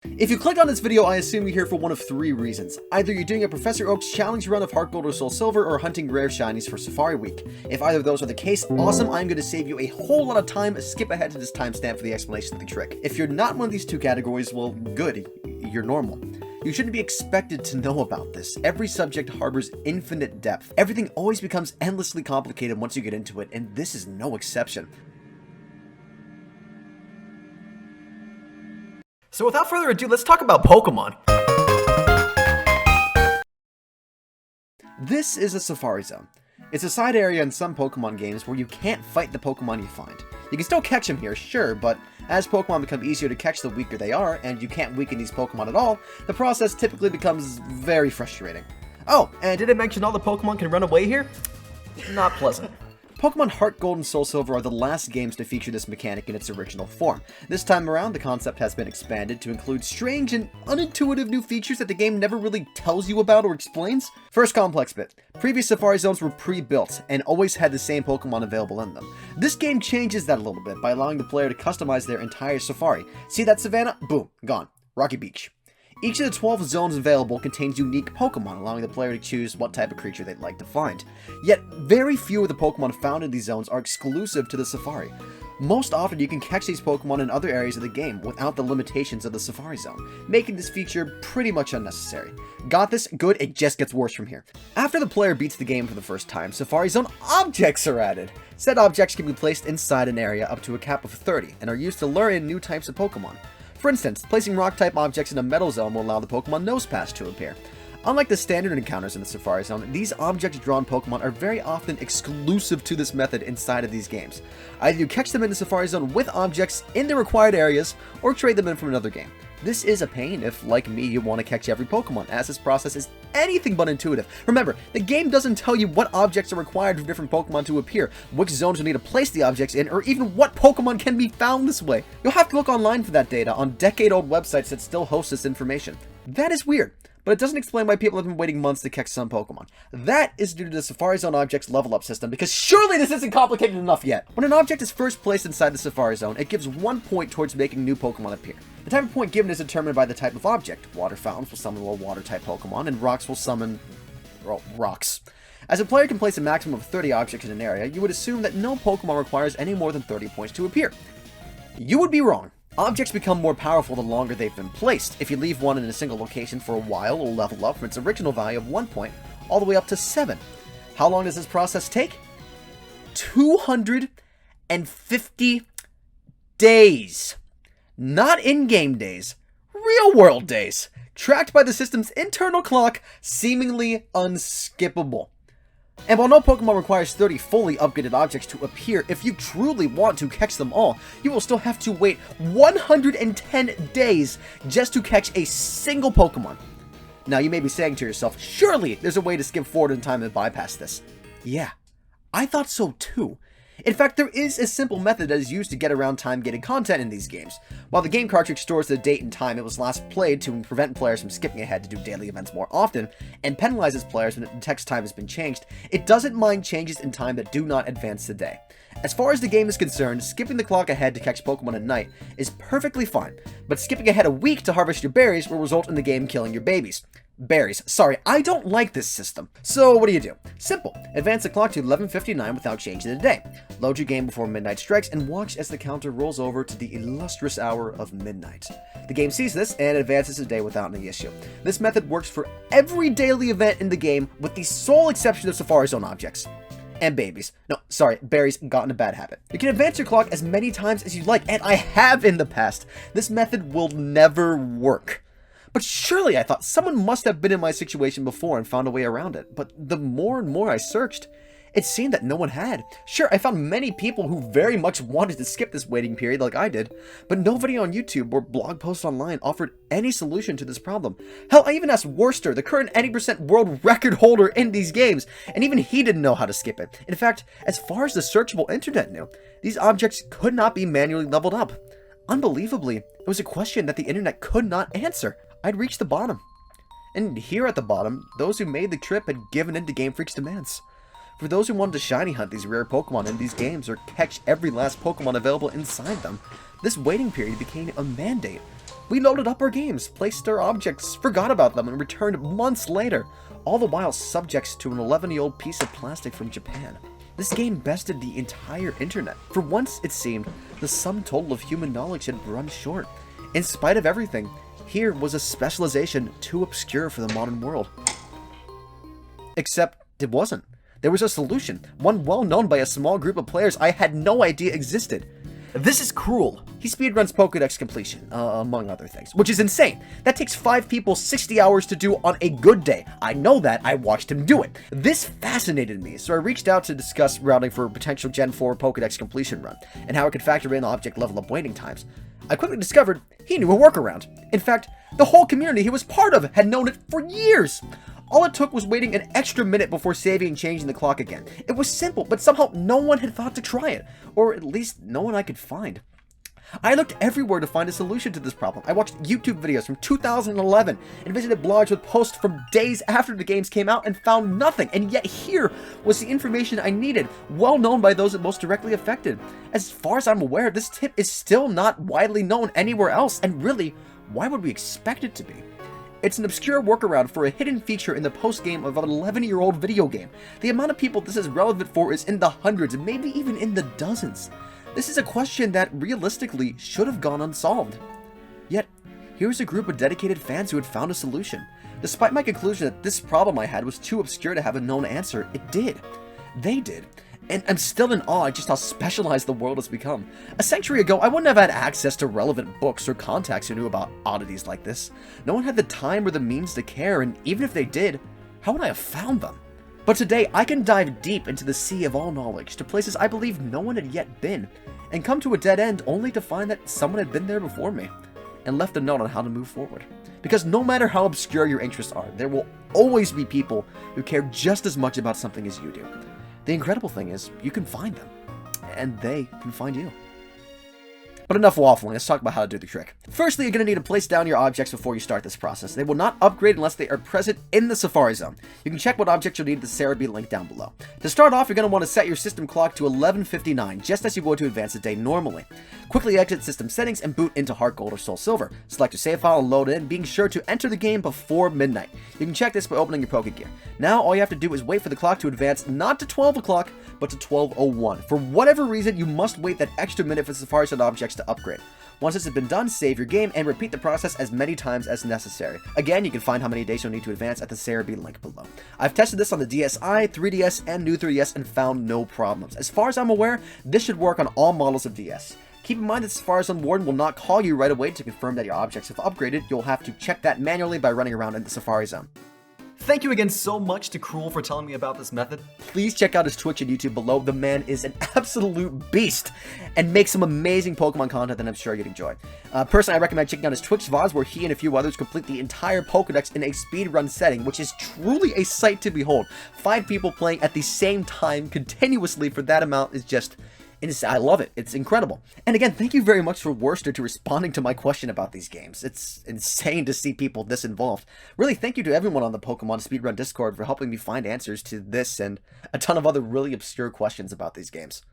If you clicked on this video, I assume you're here for one of three reasons. Either you're doing a Professor Oak's challenge run of Heartgold or Soulsilver, or hunting rare shinies for Safari Week. If either of those are the case, awesome, I'm going to save you a whole lot of time. Skip ahead to this timestamp for the explanation of the trick. If you're not one of these two categories, well, good, you're normal. You shouldn't be expected to know about this. Every subject harbors infinite depth. Everything always becomes endlessly complicated once you get into it, and this is no exception. So without further ado, let's talk about Pokemon. This is a Safari Zone. It's a side area in some Pokemon games where you can't fight the Pokemon you find. You can still catch them here, sure, but as Pokemon become easier to catch the weaker they are, and you can't weaken these Pokemon at all, the process typically becomes very frustrating. Oh, and did I mention all the Pokemon can run away here? Not pleasant. Pokemon Heartgold and Soulsilver are the last games to feature this mechanic in its original form. This time around, the concept has been expanded to include strange and unintuitive new features that the game never really tells you about or explains. First complex bit. Previous Safari Zones were pre-built and always had the same Pokemon available in them. This game changes that a little bit by allowing the player to customize their entire Safari. See that savanna? Boom, gone. Rocky Beach. Each of the 12 zones available contains unique Pokemon, allowing the player to choose what type of creature they'd like to find. Yet, very few of the Pokemon found in these zones are exclusive to the Safari. Most often, you can catch these Pokemon in other areas of the game without the limitations of the Safari Zone, making this feature pretty much unnecessary. Got this? Good, it just gets worse from here. After the player beats the game for the first time, Safari Zone objects are added. Said objects can be placed inside an area up to a cap of 30, and are used to lure in new types of Pokemon. For instance, placing rock-type objects in a metal zone will allow the Pokemon Nosepass to appear. Unlike the standard encounters in the Safari Zone, these object-drawn Pokemon are very often exclusive to this method inside of these games. Either you catch them in the Safari Zone with objects in the required areas, or trade them in from another game. This is a pain if, like me, you want to catch every Pokemon, as this process is anything but intuitive. Remember, the game doesn't tell you what objects are required for different Pokemon to appear, which zones you'll need to place the objects in, or even what Pokemon can be found this way. You'll have to look online for that data on decade-old websites that still host this information. That is weird, but it doesn't explain why people have been waiting months to catch some Pokemon. That is due to the Safari Zone objects level up system, because surely this isn't complicated enough yet. When an object is first placed inside the Safari Zone, it gives 1 point towards making new Pokemon appear. The type of point given is determined by the type of object. Water fountains will summon more water-type Pokemon, and rocks will summon, well, rocks. As a player can place a maximum of 30 objects in an area, you would assume that no Pokemon requires any more than 30 points to appear. You would be wrong. Objects become more powerful the longer they've been placed. If you leave one in a single location for a while, it will level up from its original value of 1 point all the way up to 7. How long does this process take? 250 days. Not in-game days, real-world days, tracked by the system's internal clock, seemingly unskippable. And while no Pokemon requires 30 fully upgraded objects to appear, if you truly want to catch them all, you will still have to wait 110 days just to catch a single Pokemon. Now you may be saying to yourself, surely there's a way to skip forward in time and bypass this. Yeah, I thought so too. In fact, there is a simple method that is used to get around time-gated content in these games. While the game cartridge stores the date and time it was last played to prevent players from skipping ahead to do daily events more often, and penalizes players when it detects time has been changed, it doesn't mind changes in time that do not advance the day. As far as the game is concerned, skipping the clock ahead to catch Pokemon at night is perfectly fine, but skipping ahead a week to harvest your berries will result in the game killing your babies. Berries. Sorry, I don't like this system. So what do? Simple. Advance the clock to 11:59 without changing the day. Load your game before midnight strikes and watch as the counter rolls over to the illustrious hour of midnight. The game sees this and advances the day without any issue. This method works for every daily event in the game with the sole exception of Safari Zone objects. And babies. No, sorry, berries got in a bad habit. You can advance your clock as many times as you like, and I have in the past. This method will never work. But surely, I thought, someone must have been in my situation before and found a way around it. But the more and more I searched, it seemed that no one had. Sure, I found many people who very much wanted to skip this waiting period like I did, but no video on YouTube or blog post online offered any solution to this problem. Hell, I even asked Werster, the current 80% world record holder in these games, and even he didn't know how to skip it. In fact, as far as the searchable internet knew, these objects could not be manually leveled up. Unbelievably, it was a question that the internet could not answer. I'd reached the bottom. And here at the bottom, those who made the trip had given in to Game Freak's demands. For those who wanted to shiny hunt these rare Pokemon in these games or catch every last Pokemon available inside them, this waiting period became a mandate. We loaded up our games, placed our objects, forgot about them, and returned months later, all the while subjects to an 11-year-old piece of plastic from Japan. This game bested the entire internet. For once, it seemed, the sum total of human knowledge had run short. In spite of everything, here was a specialization too obscure for the modern world. Except it wasn't. There was a solution, one well known by a small group of players I had no idea existed. This is Crrool. He speedruns Pokédex completion, among other things, which is insane. That takes 5 people 60 hours to do on a good day. I know that, I watched him do it. This fascinated me, so I reached out to discuss routing for a potential Gen 4 Pokédex completion run, and how it could factor in object level up waiting times. I quickly discovered he knew a workaround. In fact, the whole community he was part of had known it for years. All it took was waiting an extra minute before saving and changing the clock again. It was simple, but somehow no one had thought to try it, or at least no one I could find. I looked everywhere to find a solution to this problem. I watched YouTube videos from 2011 and visited blogs with posts from days after the games came out and found nothing, and yet here was the information I needed, well known by those most directly affected. As far as I'm aware, this tip is still not widely known anywhere else, and really, why would we expect it to be? It's an obscure workaround for a hidden feature in the post-game of an 11-year-old video game. The amount of people this is relevant for is in the hundreds, and maybe even in the dozens. This is a question that, realistically, should have gone unsolved. Yet, here's a group of dedicated fans who had found a solution. Despite my conclusion that this problem I had was too obscure to have a known answer, it did. They did. And I'm still in awe at just how specialized the world has become. A century ago, I wouldn't have had access to relevant books or contacts who knew about oddities like this. No one had the time or the means to care, and even if they did, how would I have found them? But today, I can dive deep into the sea of all knowledge, to places I believe no one had yet been, and come to a dead end only to find that someone had been there before me, and left a note on how to move forward. Because no matter how obscure your interests are, there will always be people who care just as much about something as you do. The incredible thing is, you can find them, and they can find you. But enough waffling, let's talk about how to do the trick. Firstly, you're going to need to place down your objects before you start this process. They will not upgrade unless they are present in the Safari Zone. You can check what objects you'll need at the Cerebi link down below. To start off, you're going to want to set your system clock to 11:59, just as you would to advance the day normally. Quickly exit system settings and boot into Heartgold or Soulsilver. Select your save file and load it in, being sure to enter the game before midnight. You can check this by opening your Pokegear. Now, all you have to do is wait for the clock to advance not to 12 o'clock, but to 12:01. For whatever reason, you must wait that extra minute for Safari Zone objects to upgrade. Once this has been done, save your game and repeat the process as many times as necessary. Again, you can find how many days you'll need to advance at the Cerebi link below. I've tested this on the DSi, 3DS, and new 3DS and found no problems. As far as I'm aware, this should work on all models of DS. Keep in mind that Safari Zone Warden will not call you right away to confirm that your objects have upgraded. You'll have to check that manually by running around in the Safari Zone. Thank you again so much to Crrool for telling me about this method. Please check out his Twitch and YouTube below. The man is an absolute beast and makes some amazing Pokemon content that I'm sure you'd enjoy. Personally, I recommend checking out his Twitch VODs where he and a few others complete the entire Pokédex in a speedrun setting, which is truly a sight to behold. 5 people playing at the same time continuously for that amount is just... I love it. It's incredible. And again, thank you very much for Werster to responding to my question about these games. It's insane to see people this involved. Really, thank you to everyone on the Pokemon Speedrun Discord for helping me find answers to this and a ton of other really obscure questions about these games.